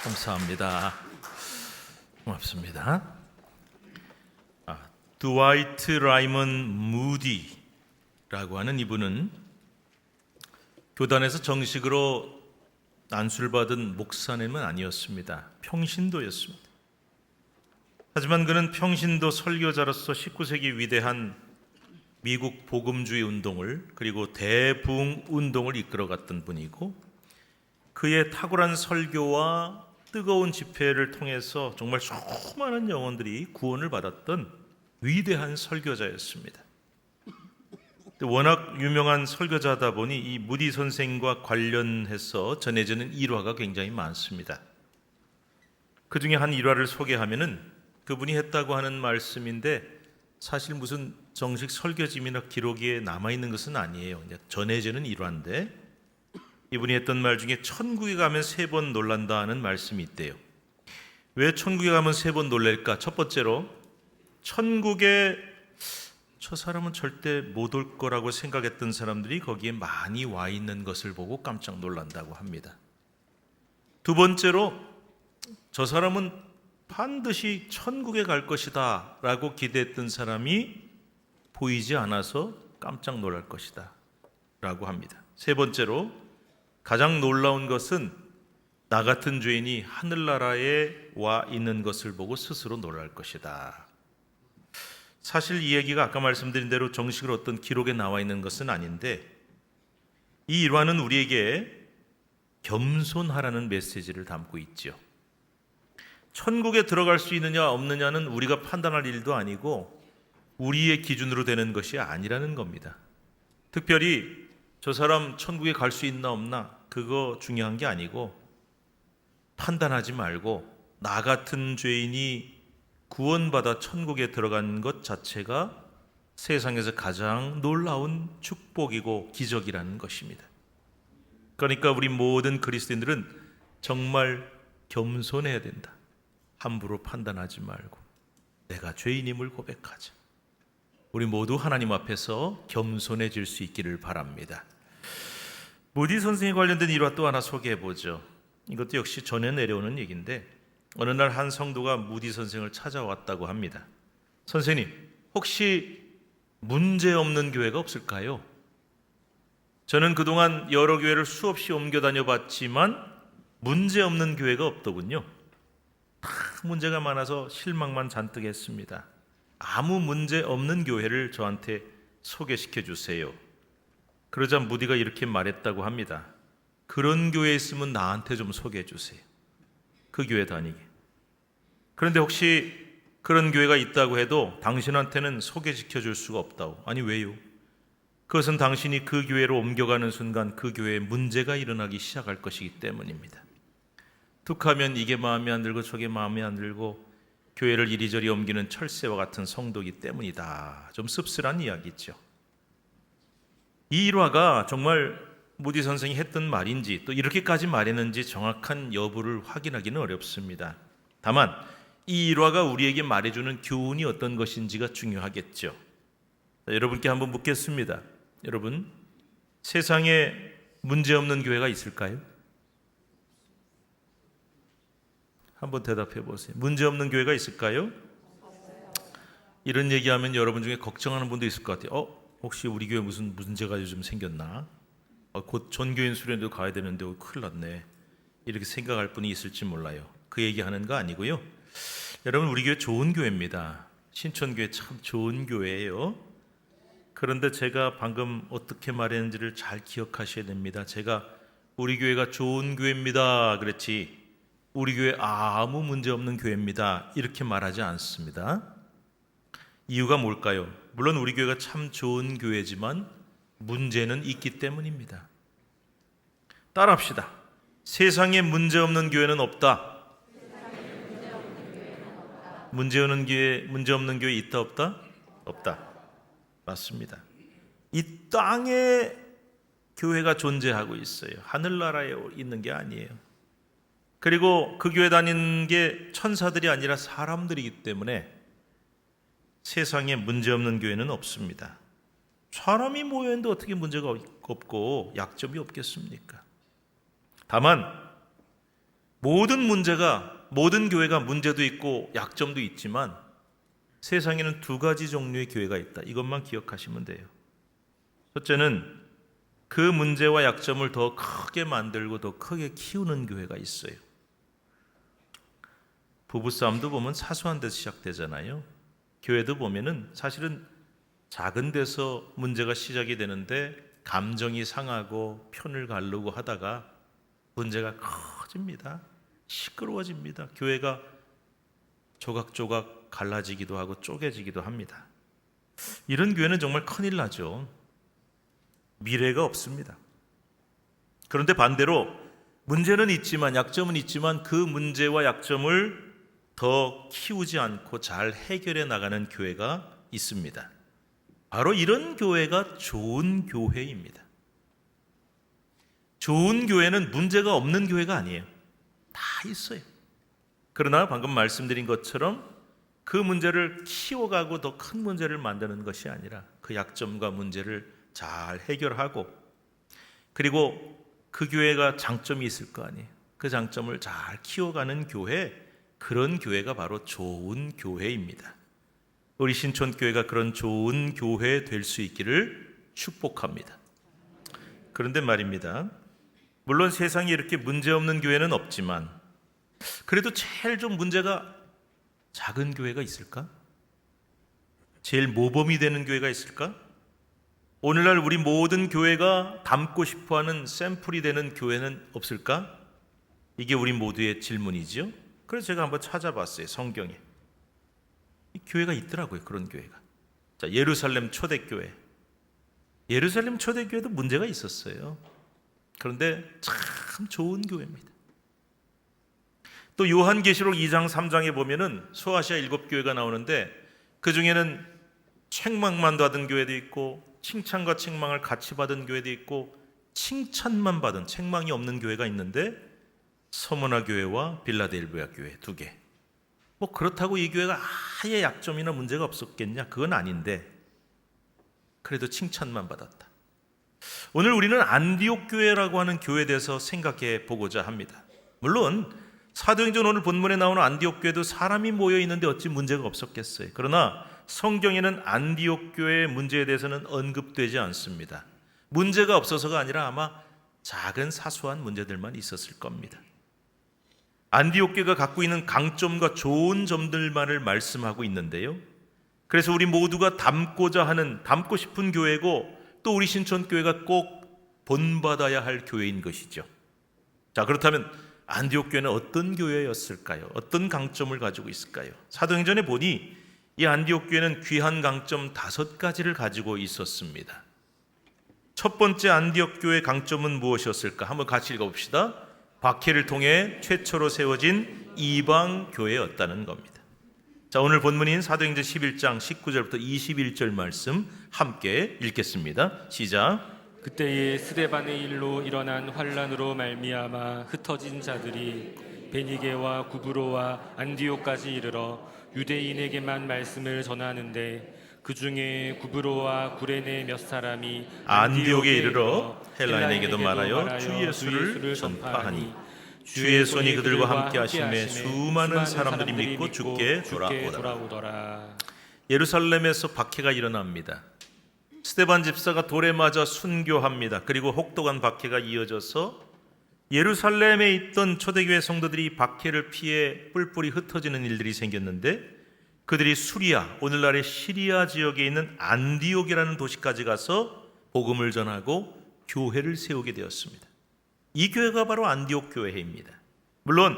감사합니다. 고맙습니다. 드와이트 라이먼 무디라고 하는 이분은 교단에서 정식으로 안수를 받은 목사님은 아니었습니다. 평신도였습니다. 하지만 그는 평신도 설교자로서 19세기 위대한 미국 복음주의 운동을 그리고 대부흥 운동을 이끌어갔던 분이고, 그의 탁월한 설교와 뜨거운 집회를 통해서 정말 수많은 영혼들이 구원을 받았던 위대한 설교자였습니다. 워낙 유명한 설교자다 보니 이 무디 선생과 관련해서 전해지는 일화가 굉장히 많습니다. 그 중에 한 일화를 소개하면은 그분이 했다고 하는 말씀인데, 사실 무슨 정식 설교집이나 기록에 남아있는 것은 아니에요. 그냥 전해지는 일화인데, 이분이 했던 말 중에 천국에 가면 3번 놀란다는 말씀이 있대요. 왜 천국에 가면 3번 놀랄까? 첫 번째로, 천국에 저 사람은 절대 못 올 거라고 생각했던 사람들이 거기에 많이 와 있는 것을 보고 깜짝 놀란다고 합니다. 두 번째로, 저 사람은 반드시 천국에 갈 것이다 라고 기대했던 사람이 보이지 않아서 깜짝 놀랄 것이다 라고 합니다. 세 번째로, 가장 놀라운 것은 나 같은 죄인이 하늘나라에 와 있는 것을 보고 스스로 놀랄 것이다. 사실 이 얘기가 아까 말씀드린 대로 정식으로 어떤 기록에 나와 있는 것은 아닌데, 이 일화는 우리에게 겸손하라는 메시지를 담고 있죠. 천국에 들어갈 수 있느냐 없느냐는 우리가 판단할 일도 아니고 우리의 기준으로 되는 것이 아니라는 겁니다. 특별히 저 사람 천국에 갈 수 있나 없나 그거 중요한 게 아니고, 판단하지 말고 나 같은 죄인이 구원받아 천국에 들어간 것 자체가 세상에서 가장 놀라운 축복이고 기적이라는 것입니다. 그러니까 우리 모든 그리스도인들은 정말 겸손해야 된다. 함부로 판단하지 말고 내가 죄인임을 고백하자. 우리 모두 하나님 앞에서 겸손해질 수 있기를 바랍니다. 무디 선생에 관련된 일화 또 하나 소개해 보죠. 이것도 역시 전해 내려오는 얘기인데, 어느 날 한 성도가 무디 선생을 찾아왔다고 합니다. 선생님, 혹시 문제 없는 교회가 없을까요? 저는 그동안 여러 교회를 수없이 옮겨 다녀봤지만 문제 없는 교회가 없더군요. 다 문제가 많아서 실망만 잔뜩 했습니다. 아무 문제 없는 교회를 저한테 소개시켜 주세요. 그러자 무디가 이렇게 말했다고 합니다. 그런 교회 있으면 나한테 좀 소개해 주세요. 그 교회 다니게. 그런데 혹시 그런 교회가 있다고 해도 당신한테는 소개시켜 줄 수가 없다고. 아니 왜요? 그것은 당신이 그 교회로 옮겨가는 순간 그 교회에 문제가 일어나기 시작할 것이기 때문입니다. 툭하면 이게 마음에 안 들고 저게 마음에 안 들고 교회를 이리저리 옮기는 철새와 같은 성도이기 때문이다. 좀 씁쓸한 이야기죠. 이 일화가 정말 무디 선생이 했던 말인지 또 이렇게까지 말했는지 정확한 여부를 확인하기는 어렵습니다. 다만 이 일화가 우리에게 말해주는 교훈이 어떤 것인지가 중요하겠죠. 여러분께 한번 묻겠습니다. 여러분, 세상에 문제없는 교회가 있을까요? 한번 대답해 보세요. 문제없는 교회가 있을까요? 이런 얘기하면 여러분 중에 걱정하는 분도 있을 것 같아요. 혹시 우리 교회 무슨 문제가 요즘 생겼나? 곧 전교인 수련회도 가야 되는데 큰일 났네. 이렇게 생각할 분이 있을지 몰라요. 그 얘기하는 거 아니고요. 여러분, 우리 교회 좋은 교회입니다. 신천교회 참 좋은 교회예요. 그런데 제가 방금 어떻게 말했는지를 잘 기억하셔야 됩니다. 제가 우리 교회가 좋은 교회입니다 그랬지, 우리 교회 아무 문제 없는 교회입니다 이렇게 말하지 않습니다. 이유가 뭘까요? 물론 우리 교회가 참 좋은 교회지만 문제는 있기 때문입니다. 따라합시다. 세상에 문제 없는 교회는 없다. 문제 없는 교회 있다 없다? 없다. 맞습니다. 이 땅에 교회가 존재하고 있어요. 하늘나라에 있는 게 아니에요. 그리고 그 교회 다니는 게 천사들이 아니라 사람들이기 때문에 세상에 문제없는 교회는 없습니다. 사람이 모여있는데 어떻게 문제가 없고 약점이 없겠습니까? 다만 모든 교회가 문제도 있고 약점도 있지만 세상에는 두 가지 종류의 교회가 있다. 이것만 기억하시면 돼요. 첫째는 그 문제와 약점을 더 크게 만들고 더 크게 키우는 교회가 있어요. 부부싸움도 보면 사소한 데서 시작되잖아요. 교회도 보면은 사실은 작은 데서 문제가 시작이 되는데 감정이 상하고 편을 가르고 하다가 문제가 커집니다. 시끄러워집니다. 교회가 조각조각 갈라지기도 하고 쪼개지기도 합니다. 이런 교회는 정말 큰일 나죠. 미래가 없습니다. 그런데 반대로 문제는 있지만 약점은 있지만 그 문제와 약점을 더 키우지 않고 잘 해결해 나가는 교회가 있습니다. 바로 이런 교회가 좋은 교회입니다. 좋은 교회는 문제가 없는 교회가 아니에요. 다 있어요. 그러나 방금 말씀드린 것처럼 그 문제를 키워가고 더 큰 문제를 만드는 것이 아니라 그 약점과 문제를 잘 해결하고 그리고 그 교회가 장점이 있을 거 아니에요. 그 장점을 잘 키워가는 교회, 그런 교회가 바로 좋은 교회입니다. 우리 신촌교회가 그런 좋은 교회 될 수 있기를 축복합니다. 그런데 말입니다. 물론 세상에 이렇게 문제없는 교회는 없지만 그래도 제일 좀 문제가 작은 교회가 있을까? 제일 모범이 되는 교회가 있을까? 오늘날 우리 모든 교회가 닮고 싶어하는 샘플이 되는 교회는 없을까? 이게 우리 모두의 질문이죠. 그래서 제가 한번 찾아봤어요. 성경에 이 교회가 있더라고요. 그런 교회가. 자, 예루살렘 초대교회. 예루살렘 초대교회도 문제가 있었어요. 그런데 참 좋은 교회입니다. 또 요한계시록 2장 3장에 보면은 소아시아 7교회가 나오는데 그 중에는 책망만 받은 교회도 있고 칭찬과 책망을 같이 받은 교회도 있고 칭찬만 받은 책망이 없는 교회가 있는데 서머나 교회와 빌라델비아 교회 두 개. 뭐 그렇다고 이 교회가 아예 약점이나 문제가 없었겠냐? 그건 아닌데 그래도 칭찬만 받았다. 오늘 우리는 안디옥 교회라고 하는 교회에 대해서 생각해 보고자 합니다. 물론 사도행전 오늘 본문에 나오는 안디옥 교회도 사람이 모여 있는데 어찌 문제가 없었겠어요. 그러나 성경에는 안디옥 교회의 문제에 대해서는 언급되지 않습니다. 문제가 없어서가 아니라 아마 작은 사소한 문제들만 있었을 겁니다. 안디옥 교회가 갖고 있는 강점과 좋은 점들만을 말씀하고 있는데요. 그래서 우리 모두가 닮고 싶은 교회고 또 우리 신촌교회가 꼭 본받아야 할 교회인 것이죠. 자, 그렇다면 안디옥 교회는 어떤 교회였을까요? 어떤 강점을 가지고 있을까요? 사도행전에 보니 이 안디옥 교회는 귀한 강점 5가지를 가지고 있었습니다. 첫 번째 안디옥 교회의 강점은 무엇이었을까? 한번 같이 읽어봅시다. 박해를 통해 최초로 세워진 이방 교회였다는 겁니다. 자, 오늘 본문인 사도행전 11장 19절부터 21절 말씀 함께 읽겠습니다. 시작. 그때에 스데반의 일로 일어난 환란으로 말미암아 흩어진 자들이 베니게와 구브로와 안디옥까지 이르러 유대인에게만 말씀을 전하는데 그 중에 구브로와 구레네 몇 사람이 안디옥에 이르러 헬라인에게도 말하여 주 예수를 전파하니 주의 손이 그들과 함께 하심에 수많은 사람들이 믿고 주께 돌아오더라. 예루살렘에서 박해가 일어납니다. 스데반 집사가 돌에 맞아 순교합니다. 그리고 혹독한 박해가 이어져서 예루살렘에 있던 초대교회 성도들이 박해를 피해 뿔뿔이 흩어지는 일들이 생겼는데 그들이 수리아, 오늘날의 시리아 지역에 있는 안디옥이라는 도시까지 가서 복음을 전하고 교회를 세우게 되었습니다. 이 교회가 바로 안디옥 교회입니다. 물론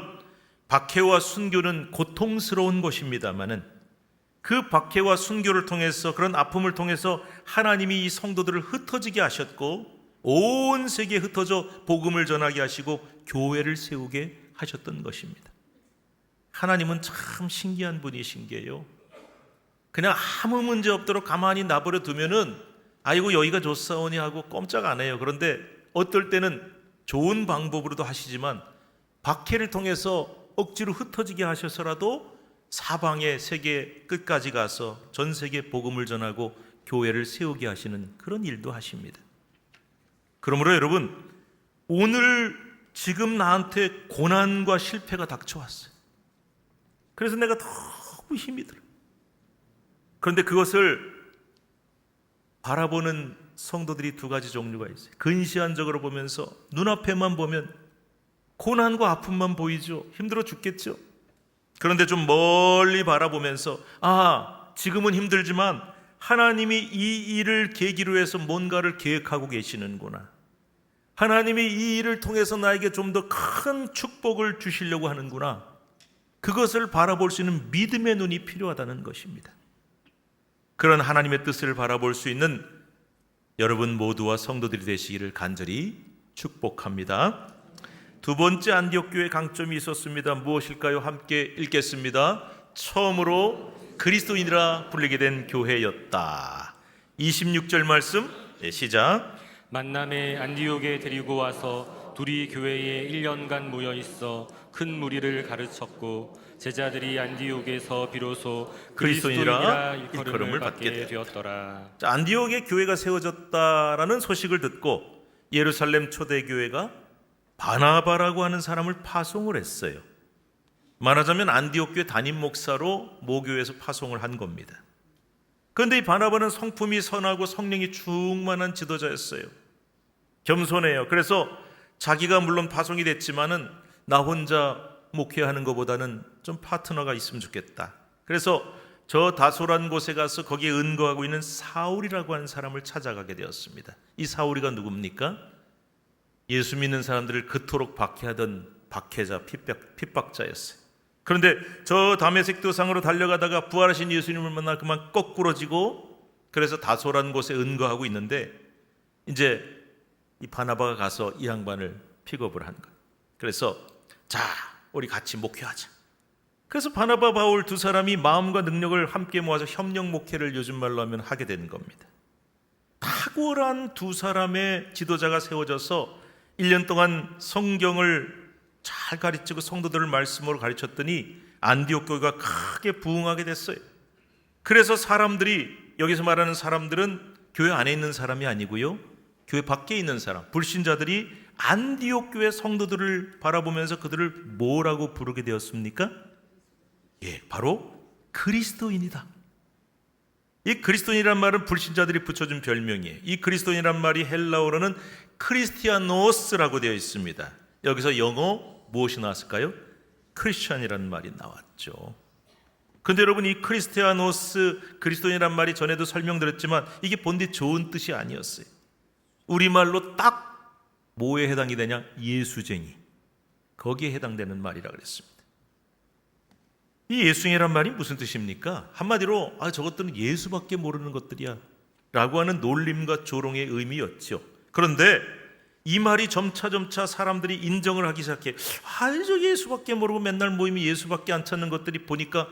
박해와 순교는 고통스러운 것입니다마는 그 박해와 순교를 통해서 그런 아픔을 통해서 하나님이 이 성도들을 흩어지게 하셨고 온 세계에 흩어져 복음을 전하게 하시고 교회를 세우게 하셨던 것입니다. 하나님은 참 신기한 분이신 게요. 그냥 아무 문제 없도록 가만히 놔버려 두면은 아이고 여기가 좋사오니 하고 꼼짝 안 해요. 그런데 어떨 때는 좋은 방법으로도 하시지만 박해를 통해서 억지로 흩어지게 하셔서라도 사방의 세계 끝까지 가서 전 세계 복음을 전하고 교회를 세우게 하시는 그런 일도 하십니다. 그러므로 여러분, 오늘 지금 나한테 고난과 실패가 닥쳐왔어요. 그래서 내가 너무 힘이 들어요. 그런데 그것을 바라보는 성도들이 두 가지 종류가 있어요. 근시안적으로 보면서 눈앞에만 보면 고난과 아픔만 보이죠. 힘들어 죽겠죠. 그런데 좀 멀리 바라보면서 지금은 힘들지만 하나님이 이 일을 계기로 해서 뭔가를 계획하고 계시는구나. 하나님이 이 일을 통해서 나에게 좀 더 큰 축복을 주시려고 하는구나. 그것을 바라볼 수 있는 믿음의 눈이 필요하다는 것입니다. 그런 하나님의 뜻을 바라볼 수 있는 여러분 모두와 성도들이 되시기를 간절히 축복합니다. 두 번째 안디옥 교회 강점이 있었습니다. 무엇일까요? 함께 읽겠습니다. 처음으로 그리스도인이라 불리게 된 교회였다. 26절 말씀 시작. 만남에 안디옥에 데리고 와서 둘이 교회에 1년간 모여 있어 큰 무리를 가르쳤고 제자들이 안디옥에서 비로소 그리스도인이라 일컬음을 받게 되었더라. 자, 안디옥에 교회가 세워졌다라는 소식을 듣고 예루살렘 초대교회가 바나바라고 하는 사람을 파송을 했어요. 말하자면 안디옥 교회 담임 목사로 모교에서 파송을 한 겁니다. 그런데 이 바나바는 성품이 선하고 성령이 충만한 지도자였어요. 겸손해요. 그래서 자기가 물론 파송이 됐지만은 나 혼자 목회하는 것보다는 좀 파트너가 있으면 좋겠다. 그래서 저 다소란 곳에 가서 거기에 은거하고 있는 사울이라고 하는 사람을 찾아가게 되었습니다. 이 사울이가 누굽니까? 예수 믿는 사람들을 그토록 박해하던 박해자, 핍박자였어요. 그런데 저 다메섹 도상으로 달려가다가 부활하신 예수님을 만나 그만 거꾸러지고 그래서 다소란 곳에 은거하고 있는데 이제 이 바나바가 가서 이 양반을 픽업을 한 거예요. 그래서 자, 우리 같이 목회하자. 그래서 바나바, 바울 두 사람이 마음과 능력을 함께 모아서 협력 목회를 요즘 말로 하면 하게 된 겁니다. 탁월한 두 사람의 지도자가 세워져서 1년 동안 성경을 잘 가르치고 성도들을 말씀으로 가르쳤더니 안디옥 교회가 크게 부흥하게 됐어요. 그래서 사람들이, 여기서 말하는 사람들은 교회 안에 있는 사람이 아니고요, 교회 밖에 있는 사람, 불신자들이 안디옥 교회 성도들을 바라보면서 그들을 뭐라고 부르게 되었습니까? 바로 그리스도인이다. 이 그리스도인이란 말은 불신자들이 붙여준 별명이에요. 이 그리스도인이란 말이 헬라어로는 크리스티아노스라고 되어 있습니다. 여기서 영어 무엇이 나왔을까요? 크리스찬이라는 말이 나왔죠. 근데 여러분, 이 크리스티아노스, 그리스도인이란 말이 전에도 설명드렸지만 이게 본디 좋은 뜻이 아니었어요. 우리말로 딱 뭐에 해당이 되냐? 예수쟁이. 거기에 해당되는 말이라 그랬습니다. 이 예수쟁이란 말이 무슨 뜻입니까? 한마디로 저것들은 예수밖에 모르는 것들이야 라고 하는 놀림과 조롱의 의미였죠. 그런데 이 말이 점차 사람들이 인정을 하기 시작해. 저 예수밖에 모르고 맨날 모이면 예수밖에 안 찾는 것들이 보니까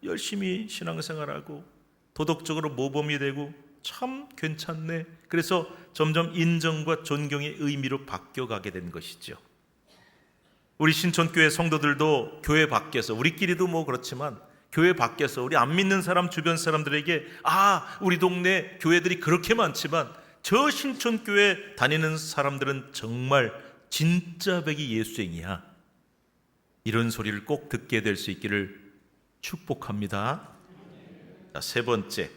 열심히 신앙생활하고 도덕적으로 모범이 되고 참 괜찮네. 그래서 점점 인정과 존경의 의미로 바뀌어가게 된 것이죠. 우리 신촌교회 성도들도 교회 밖에서, 우리끼리도 뭐 그렇지만 교회 밖에서 우리 안 믿는 사람, 주변 사람들에게 우리 동네 교회들이 그렇게 많지만 저 신촌교회 다니는 사람들은 정말 진짜 백이 예수쟁이야, 이런 소리를 꼭 듣게 될 수 있기를 축복합니다. 자, 세 번째,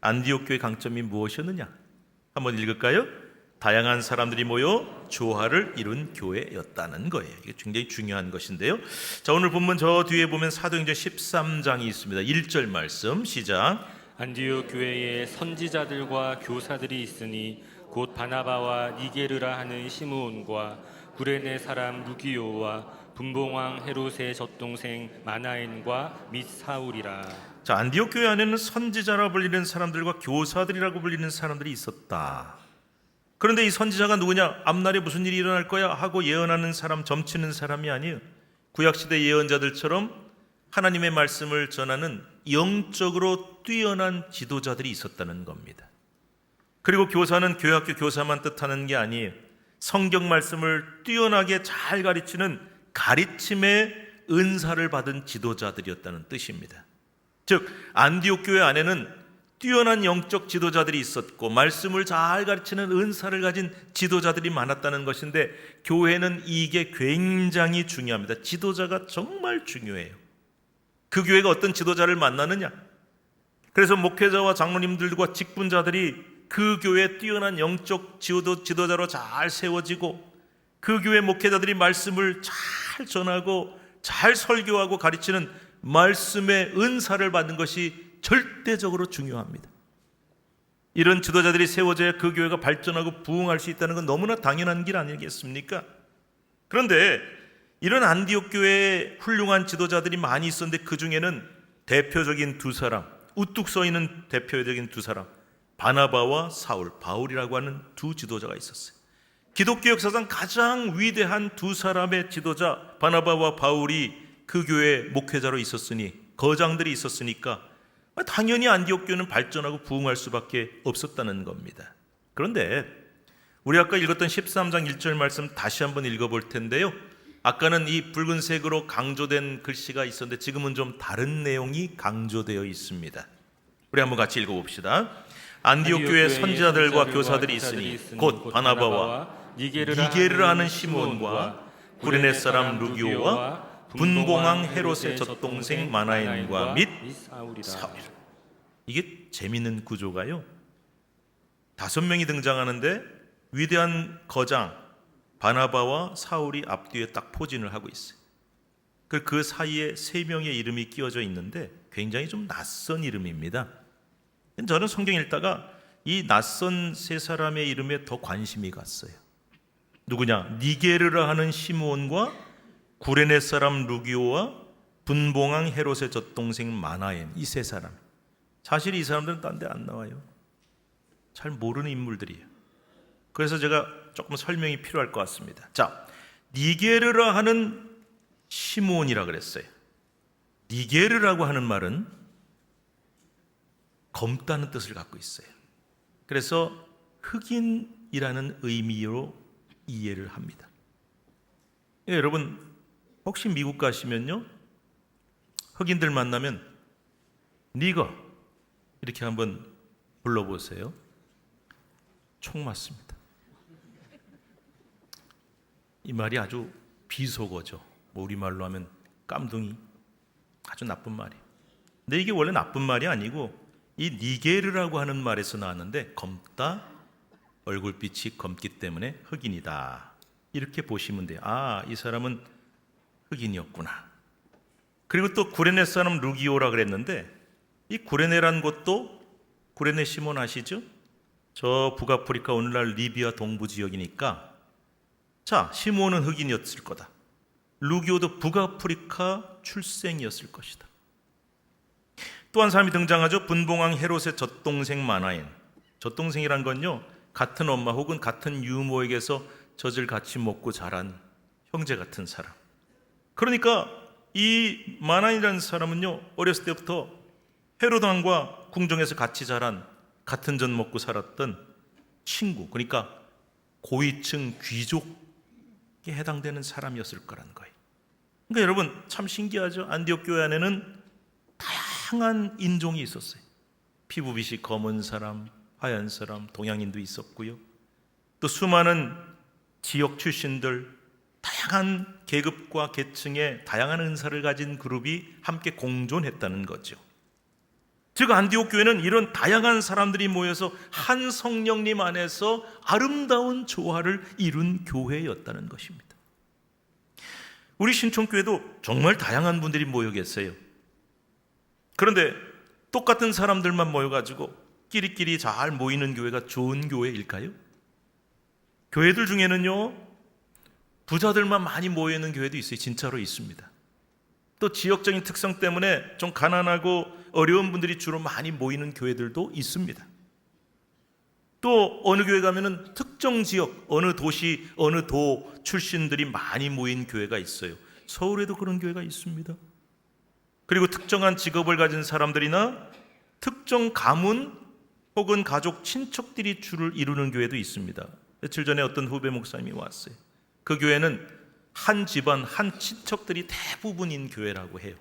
안디옥 교회 강점이 무엇이었느냐? 한번 읽을까요? 다양한 사람들이 모여 조화를 이룬 교회였다는 거예요. 이게 굉장히 중요한 것인데요. 자, 오늘 본문 저 뒤에 보면 사도행전 13장이 있습니다. 1절 말씀 시작. 안디옥 교회에 선지자들과 교사들이 있으니 곧 바나바와 니게르라 하는 시므온과 구레네 사람 루기오와 분봉왕 헤롯의 젖동생 마나엔과 및 사울이라. 자, 안디옥 교회 안에는 선지자라 불리는 사람들과 교사들이라고 불리는 사람들이 있었다. 그런데 이 선지자가 누구냐? 앞날에 무슨 일이 일어날 거야 하고 예언하는 사람, 점치는 사람이 아니에요. 구약시대 예언자들처럼 하나님의 말씀을 전하는 영적으로 뛰어난 지도자들이 있었다는 겁니다. 그리고 교사는 교회학교 교사만 뜻하는 게 아니에요. 성경 말씀을 뛰어나게 잘 가르치는 가르침의 은사를 받은 지도자들이었다는 뜻입니다. 즉 안디옥 교회 안에는 뛰어난 영적 지도자들이 있었고 말씀을 잘 가르치는 은사를 가진 지도자들이 많았다는 것인데, 교회는 이게 굉장히 중요합니다. 지도자가 정말 중요해요. 그 교회가 어떤 지도자를 만나느냐, 그래서 목회자와 장로님들과 직분자들이 그 교회의 뛰어난 영적 지도자로 잘 세워지고, 그 교회 목회자들이 말씀을 잘 전하고 잘 설교하고 가르치는 말씀의 은사를 받는 것이 절대적으로 중요합니다. 이런 지도자들이 세워져야 그 교회가 발전하고 부흥할 수 있다는 건 너무나 당연한 길 아니겠습니까? 그런데 이런 안디옥 교회에 훌륭한 지도자들이 많이 있었는데, 그 중에는 대표적인 두 사람, 우뚝 서 있는 대표적인 두 사람, 바나바와 사울, 바울이라고 하는 두 지도자가 있었어요. 기독교 역사상 가장 위대한 두 사람의 지도자 바나바와 바울이 그 교회 목회자로 있었으니, 거장들이 있었으니까 당연히 안디옥 교회는 발전하고 부흥할 수밖에 없었다는 겁니다. 그런데 우리 아까 읽었던 13장 1절 말씀 다시 한번 읽어볼 텐데요, 아까는 이 붉은색으로 강조된 글씨가 있었는데 지금은 좀 다른 내용이 강조되어 있습니다. 우리 한번 같이 읽어봅시다. 안디옥 교회 선지자들과 교사들이 있으니 곧 바나바와 니게르라 하는 시몬과 구레네 사람 루기오와 분봉왕 헤롯의 젖동생 마나엔과 및 사울. 이게 재미있는 구조가요, 5명이 등장하는데 위대한 거장 바나바와 사울이 앞뒤에 딱 포진을 하고 있어요. 그 사이에 3명의 이름이 끼워져 있는데 굉장히 좀 낯선 이름입니다. 저는 성경 읽다가 이 낯선 3사람의 이름에 더 관심이 갔어요. 누구냐? 니게르라 하는 시므온과 구레네 사람 루기오와 분봉왕 헤롯의 젖동생 마나엔, 이 3사람. 사실 이 사람들은 딴 데 안 나와요. 잘 모르는 인물들이에요. 그래서 제가 조금 설명이 필요할 것 같습니다. 자, 니게르라 하는 시므온이라 그랬어요. 니게르라고 하는 말은 검다는 뜻을 갖고 있어요. 그래서 흑인이라는 의미로 이해를 합니다. 여러분 혹시 미국 가시면요, 흑인들 만나면 니거 이렇게 한번 불러보세요. 총 맞습니다. 이 말이 아주 비속어죠. 우리말로 하면 깜둥이, 아주 나쁜 말이에요. 근데 이게 원래 나쁜 말이 아니고 이 니게르라고 하는 말에서 나왔는데, 검다, 얼굴빛이 검기 때문에 흑인이다, 이렇게 보시면 돼요. 아, 이 사람은 흑인이었구나. 그리고 또 구레네 사람 루기오라 그랬는데, 이 구레네란 곳도 구레네 시몬 아시죠? 저 북아프리카 오늘날 리비아 동부 지역이니까, 자, 시몬은 흑인이었을 거다. 루기오도 북아프리카 출생이었을 것이다. 또 한 사람이 등장하죠. 분봉왕 헤롯의 젖동생 마나엔. 젖동생이란 건요, 같은 엄마 혹은 같은 유모에게서 젖을 같이 먹고 자란 형제 같은 사람. 그러니까 이 마나엔이라는 사람은요, 어렸을 때부터 헤롯 왕과 궁정에서 같이 자란, 같은 젖 먹고 살았던 친구, 그러니까 고위층 귀족에 해당되는 사람이었을 거라는 거예요. 그러니까 여러분 참 신기하죠. 안디옥 교회 안에는 다양한 인종이 있었어요. 피부빛이 검은 사람, 하얀 사람, 동양인도 있었고요. 또 수많은 지역 출신들, 다양한 계급과 계층의 다양한 은사를 가진 그룹이 함께 공존했다는 거죠. 즉 안디옥 교회는 이런 다양한 사람들이 모여서 한 성령님 안에서 아름다운 조화를 이룬 교회였다는 것입니다. 우리 신촌교회도 정말 다양한 분들이 모여 계세요. 그런데 똑같은 사람들만 모여가지고 끼리끼리 잘 모이는 교회가 좋은 교회일까요? 교회들 중에는요, 부자들만 많이 모여있는 교회도 있어요. 진짜로 있습니다. 또 지역적인 특성 때문에 좀 가난하고 어려운 분들이 주로 많이 모이는 교회들도 있습니다. 또 어느 교회 가면은 특정 지역, 어느 도시, 어느 도 출신들이 많이 모인 교회가 있어요. 서울에도 그런 교회가 있습니다. 그리고 특정한 직업을 가진 사람들이나 특정 가문 혹은 가족, 친척들이 주를 이루는 교회도 있습니다. 며칠 전에 어떤 후배 목사님이 왔어요. 그 교회는 한 집안, 한 친척들이 대부분인 교회라고 해요.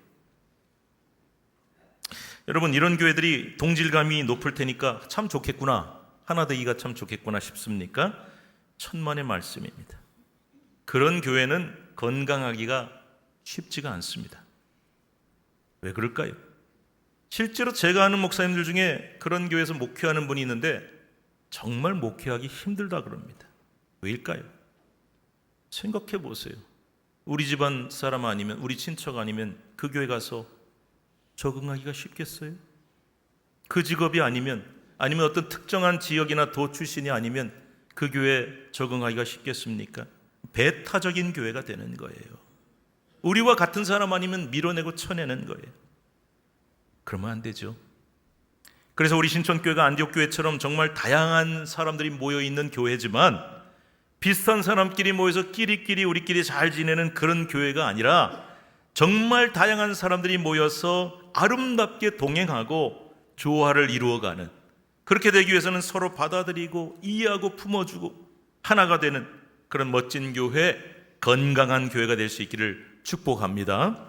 여러분, 이런 교회들이 동질감이 높을 테니까 참 좋겠구나, 하나 되기가 참 좋겠구나 싶습니까? 천만의 말씀입니다. 그런 교회는 건강하기가 쉽지가 않습니다. 왜 그럴까요? 실제로 제가 아는 목사님들 중에 그런 교회에서 목회하는 분이 있는데 정말 목회하기 힘들다 그럽니다. 왜일까요? 생각해 보세요. 우리 집안 사람 아니면, 우리 친척 아니면 그 교회 가서 적응하기가 쉽겠어요? 그 직업이 아니면 어떤 특정한 지역이나 도 출신이 아니면 그 교회에 적응하기가 쉽겠습니까? 배타적인 교회가 되는 거예요. 우리와 같은 사람 아니면 밀어내고 쳐내는 거예요. 그러면 안 되죠. 그래서 우리 신촌교회가 안디옥 교회처럼 정말 다양한 사람들이 모여있는 교회지만 비슷한 사람끼리 모여서 끼리끼리 우리끼리 잘 지내는 그런 교회가 아니라 정말 다양한 사람들이 모여서 아름답게 동행하고 조화를 이루어가는, 그렇게 되기 위해서는 서로 받아들이고 이해하고 품어주고 하나가 되는 그런 멋진 교회, 건강한 교회가 될 수 있기를 축복합니다.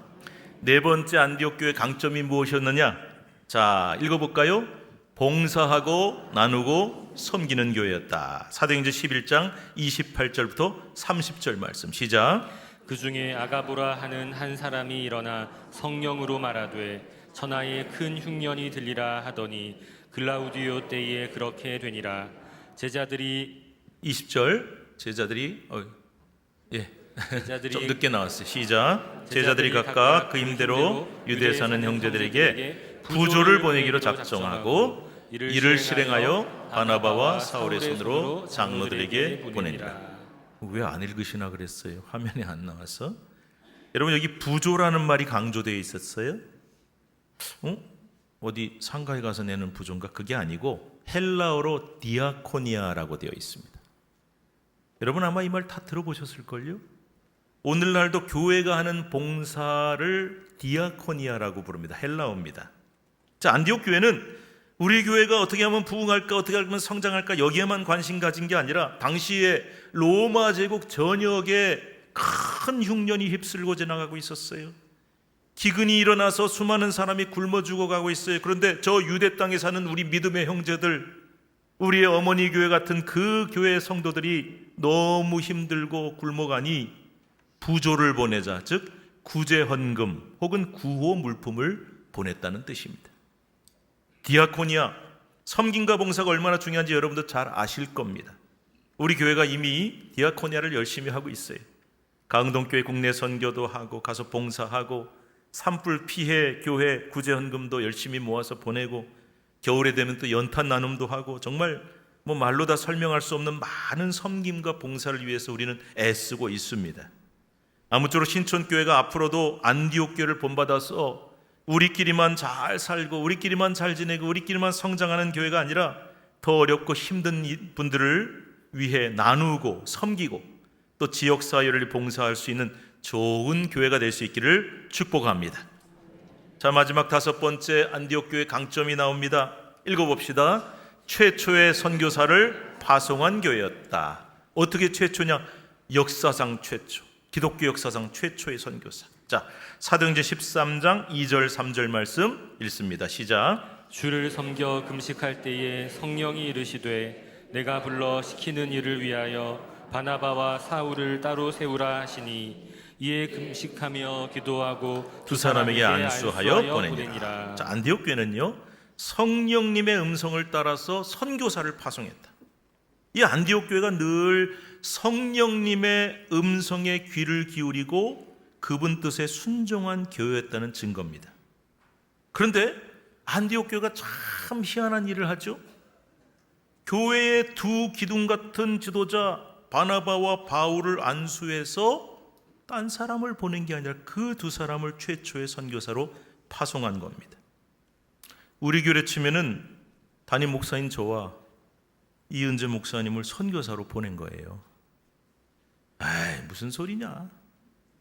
네 번째 안디옥 교회 강점이 무엇이었느냐? 자, 읽어볼까요? 봉사하고 나누고 섬기는 교회였다. 사도행전 11장 28절부터 30절 말씀 시작. 그 중에 아가보라 하는 한 사람이 일어나 성령으로 말하되 천하에 큰 흉년이 들리라 하더니 글라우디오 때에 그렇게 되니라. 제자들이 20절 제자들이 좀 늦게 나왔어요. 시작. 제자들이 각각 그 힘대로 유대에 사는 형제들에게 부조를 보내기로 작정하고 이를 실행하여 바나바와 사울의 손으로 장로들에게 보내니라. 왜 안 읽으시나 그랬어요? 화면에 안 나와서. 여러분, 여기 부조라는 말이 강조되어 있었어요? 어디 상가에 가서 내는 부조인가? 그게 아니고 헬라어로 디아코니아라고 되어 있습니다. 여러분 아마 이 말 다 들어보셨을걸요? 오늘날도 교회가 하는 봉사를 디아코니아라고 부릅니다. 헬라어입니다. 자, 안디옥 교회는 우리 교회가 어떻게 하면 부흥할까, 어떻게 하면 성장할까, 여기에만 관심 가진 게 아니라 당시에 로마 제국 전역에 큰 흉년이 휩쓸고 지나가고 있었어요. 기근이 일어나서 수많은 사람이 굶어 죽어가고 있어요. 그런데 저 유대 땅에 사는 우리 믿음의 형제들, 우리의 어머니 교회 같은 그 교회 성도들이 너무 힘들고 굶어가니 부조를 보내자, 즉 구제 헌금 혹은 구호 물품을 보냈다는 뜻입니다. 디아코니아, 섬김과 봉사가 얼마나 중요한지 여러분도 잘 아실 겁니다. 우리 교회가 이미 디아코니아를 열심히 하고 있어요. 강동교회 국내 선교도 하고 가서 봉사하고 산불 피해 교회 구제 헌금도 열심히 모아서 보내고 겨울에 되면 또 연탄 나눔도 하고 정말 말로 다 설명할 수 없는 많은 섬김과 봉사를 위해서 우리는 애쓰고 있습니다. 아무쪼록 신촌교회가 앞으로도 안디옥 교회를 본받아서 우리끼리만 잘 살고 우리끼리만 잘 지내고 우리끼리만 성장하는 교회가 아니라 더 어렵고 힘든 분들을 위해 나누고 섬기고 또 지역사회를 봉사할 수 있는 좋은 교회가 될 수 있기를 축복합니다. 자, 마지막 다섯 번째 안디옥 교회 강점이 나옵니다. 읽어봅시다. 최초의 선교사를 파송한 교회였다. 어떻게 최초냐? 역사상 최초, 기독교 역사상 최초의 선교사. 자, 사도행전 13장 2절 3절 말씀 읽습니다. 시작. 주를 섬겨 금식할 때에 성령이 이르시되 내가 불러 시키는 일을 위하여 바나바와 사울을 따로 세우라 하시니 이에 금식하며 기도하고 두 사람에게 안수하여 보내니라. 자, 안디옥 교회는요 성령님의 음성을 따라서 선교사를 파송했다. 이 안디옥 교회가 늘 성령님의 음성에 귀를 기울이고 그분 뜻에 순종한 교회였다는 증거입니다. 그런데 안디옥 교회가 참 희한한 일을 하죠. 교회의 두 기둥 같은 지도자 바나바와 바울을 안수해서 딴 사람을 보낸 게 아니라 그 두 사람을 최초의 선교사로 파송한 겁니다. 우리 교회 치면은 담임 목사인 저와 이은재 목사님을 선교사로 보낸 거예요. 에이, 무슨 소리냐?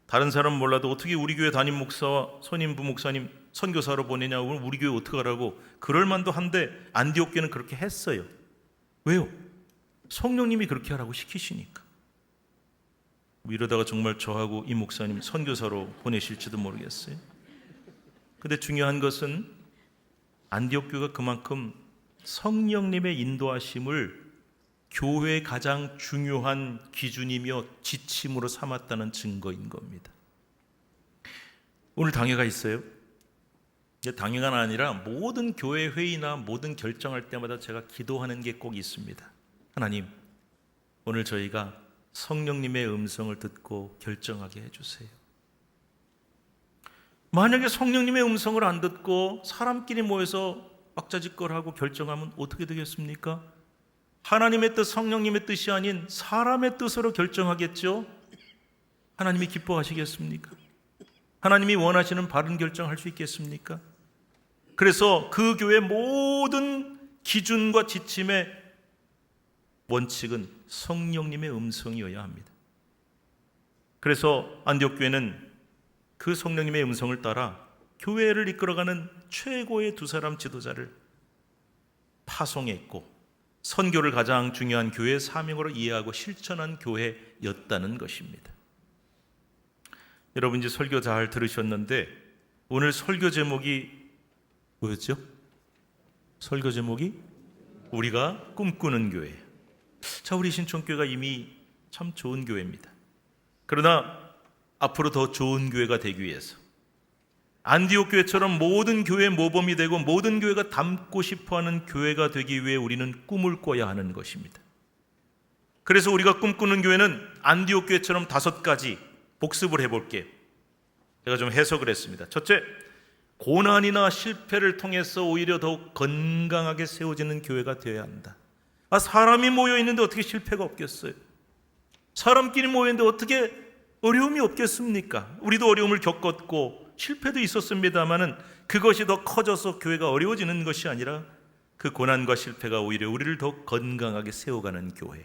다른 사람은 몰라도 어떻게 우리 교회 담임 목사와 선임부 목사님 선교사로 보내냐? 우리 교회 어떻게 하라고? 그럴 만도 한데 안디옥 교회는 그렇게 했어요. 왜요? 성령님이 그렇게 하라고 시키시니까. 이러다가 정말 저하고 이 목사님 선교사로 보내실지도 모르겠어요. 근데 중요한 것은 안디옥 교회가 그만큼 성령님의 인도하심을 교회의 가장 중요한 기준이며 지침으로 삼았다는 증거인 겁니다. 오늘 당회가 있어요. 당회가 아니라 모든 교회 회의나 모든 결정할 때마다 제가 기도하는 게 꼭 있습니다. 하나님, 오늘 저희가 성령님의 음성을 듣고 결정하게 해주세요. 만약에 성령님의 음성을 안 듣고 사람끼리 모여서 왁자지껄하고 결정하면 어떻게 되겠습니까? 하나님의 뜻, 성령님의 뜻이 아닌 사람의 뜻으로 결정하겠죠? 하나님이 기뻐하시겠습니까? 하나님이 원하시는 바른 결정할 수 있겠습니까? 그래서 그 교회 모든 기준과 지침의 원칙은 성령님의 음성이어야 합니다. 그래서 안디옥 교회는 그 성령님의 음성을 따라 교회를 이끌어가는 최고의 두 사람 지도자를 파송했고 선교를 가장 중요한 교회의 사명으로 이해하고 실천한 교회였다는 것입니다. 여러분 이제 설교 잘 들으셨는데 오늘 설교 제목이 뭐였죠? 설교 제목이 우리가 꿈꾸는 교회예요. 자, 우리 신촌교회가 이미 참 좋은 교회입니다. 그러나 앞으로 더 좋은 교회가 되기 위해서 안디옥 교회처럼 모든 교회의 모범이 되고 모든 교회가 닮고 싶어하는 교회가 되기 위해 우리는 꿈을 꿔야 하는 것입니다. 그래서 우리가 꿈꾸는 교회는 안디옥 교회처럼 5가지 복습을 해볼게요. 제가 좀 해석을 했습니다. 첫째, 고난이나 실패를 통해서 오히려 더욱 건강하게 세워지는 교회가 되어야 한다. 사람이 모여있는데 어떻게 실패가 없겠어요? 사람끼리 모여있는데 어떻게 어려움이 없겠습니까? 우리도 어려움을 겪었고 실패도 있었습니다마는 그것이 더 커져서 교회가 어려워지는 것이 아니라 그 고난과 실패가 오히려 우리를 더 건강하게 세워가는 교회.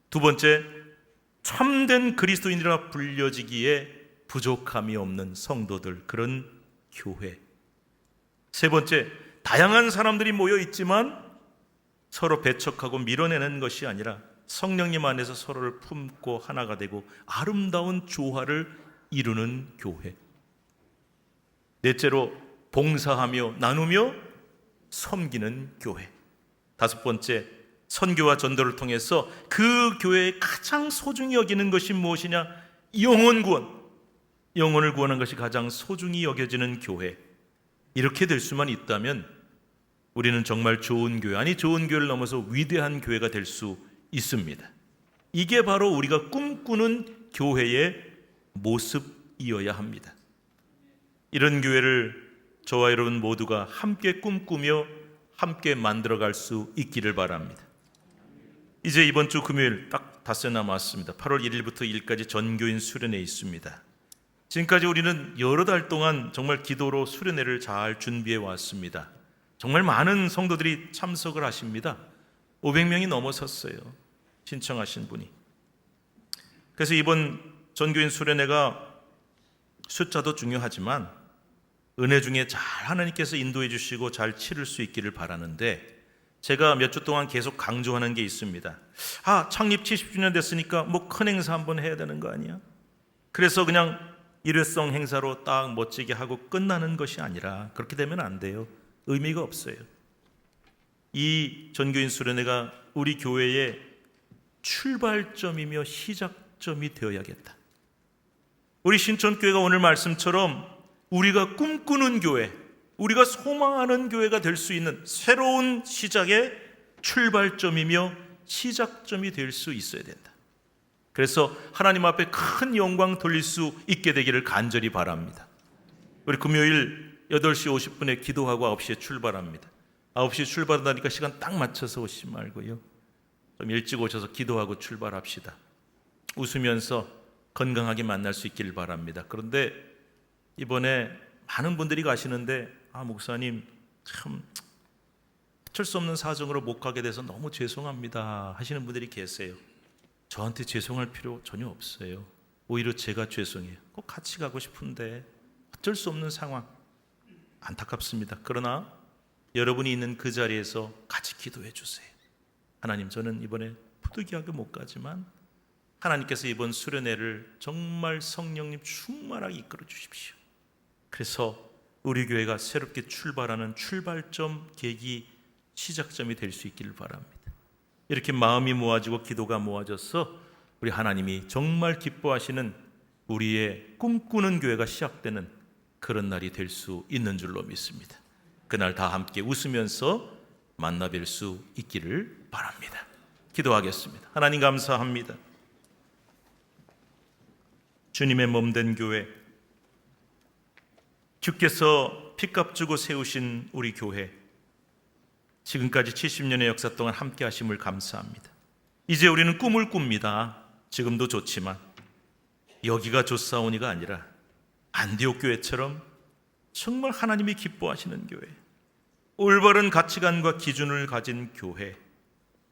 두 번째, 참된 그리스도인이라 불려지기에 부족함이 없는 성도들, 그런 교회. 세 번째, 다양한 사람들이 모여 있지만 서로 배척하고 밀어내는 것이 아니라 성령님 안에서 서로를 품고 하나가 되고 아름다운 조화를 이루는 교회. 넷째로, 봉사하며 나누며 섬기는 교회. 다섯 번째, 선교와 전도를 통해서 그 교회의 가장 소중히 여기는 것이 무엇이냐? 영혼 구원. 영혼을 구하는 것이 가장 소중히 여겨지는 교회. 이렇게 될 수만 있다면 우리는 정말 좋은 교회, 아니 좋은 교회를 넘어서 위대한 교회가 될 수 있습니다. 이게 바로 우리가 꿈꾸는 교회의 모습이어야 합니다. 이런 교회를 저와 여러분 모두가 함께 꿈꾸며 함께 만들어갈 수 있기를 바랍니다. 이제 이번 주 금요일 딱 닷새 남았습니다. 8월 1일부터 2일까지 전교인 수련회 있습니다. 지금까지 우리는 여러 달 동안 정말 기도로 수련회를 잘 준비해 왔습니다. 정말 많은 성도들이 참석을 하십니다. 500명이 넘어섰어요. 신청하신 분이. 그래서 이번 전교인 수련회가 숫자도 중요하지만 은혜 중에 잘 하나님께서 인도해 주시고 잘 치를 수 있기를 바라는데, 제가 몇 주 동안 계속 강조하는 게 있습니다. 창립 70주년 됐으니까 뭐 큰 행사 한번 해야 되는 거 아니야? 그래서 그냥 일회성 행사로 딱 멋지게 하고 끝나는 것이 아니라 그렇게 되면 안 돼요. 의미가 없어요. 이 전교인 수련회가 우리 교회의 출발점이며 시작점이 되어야겠다. 우리 신촌교회가 오늘 말씀처럼 우리가 꿈꾸는 교회, 우리가 소망하는 교회가 될 수 있는 새로운 시작의 출발점이며 시작점이 될 수 있어야 된다. 그래서 하나님 앞에 큰 영광 돌릴 수 있게 되기를 간절히 바랍니다. 우리 금요일 8시 50분에 기도하고 9시에 출발합니다. 9시에 출발한다니까 시간 딱 맞춰서 오시지 말고요, 좀 일찍 오셔서 기도하고 출발합시다. 웃으면서 건강하게 만날 수 있기를 바랍니다. 그런데 이번에 많은 분들이 가시는데 목사님 참 어쩔 수 없는 사정으로 못 가게 돼서 너무 죄송합니다 하시는 분들이 계세요. 저한테 죄송할 필요 전혀 없어요. 오히려 제가 죄송해요. 꼭 같이 가고 싶은데 어쩔 수 없는 상황, 안타깝습니다. 그러나 여러분이 있는 그 자리에서 같이 기도해 주세요. 하나님, 저는 이번에 부득이하게 못 가지만 하나님께서 이번 수련회를 정말 성령님 충만하게 이끌어 주십시오. 그래서 우리 교회가 새롭게 출발하는 출발점, 계기, 시작점이 될 수 있기를 바랍니다. 이렇게 마음이 모아지고 기도가 모아져서 우리 하나님이 정말 기뻐하시는 우리의 꿈꾸는 교회가 시작되는 그런 날이 될 수 있는 줄로 믿습니다. 그날 다 함께 웃으면서 만나뵐 수 있기를 바랍니다. 기도하겠습니다. 하나님 감사합니다. 주님의 몸된 교회, 주께서 피값 주고 세우신 우리 교회, 지금까지 70년의 역사 동안 함께 하심을 감사합니다. 이제 우리는 꿈을 꿉니다. 지금도 좋지만 여기가 좋사오니가 아니라 안디옥 교회처럼 정말 하나님이 기뻐하시는 교회, 올바른 가치관과 기준을 가진 교회,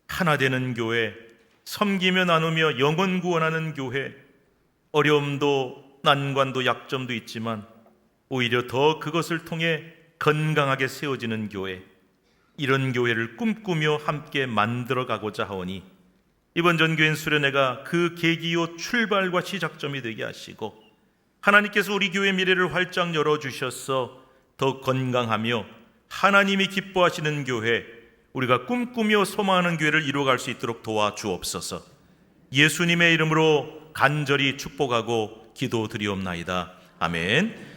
하나 되는 교회, 섬기며 나누며 영혼 구원하는 교회, 어려움도 난관도 약점도 있지만 오히려 더 그것을 통해 건강하게 세워지는 교회, 이런 교회를 꿈꾸며 함께 만들어가고자 하오니 이번 전교인 수련회가 그 계기요 출발과 시작점이 되게 하시고 하나님께서 우리 교회 미래를 활짝 열어주셔서 더 건강하며 하나님이 기뻐하시는 교회, 우리가 꿈꾸며 소망하는 교회를 이루어갈 수 있도록 도와주옵소서. 예수님의 이름으로 간절히 축복하고 기도드리옵나이다. 아멘.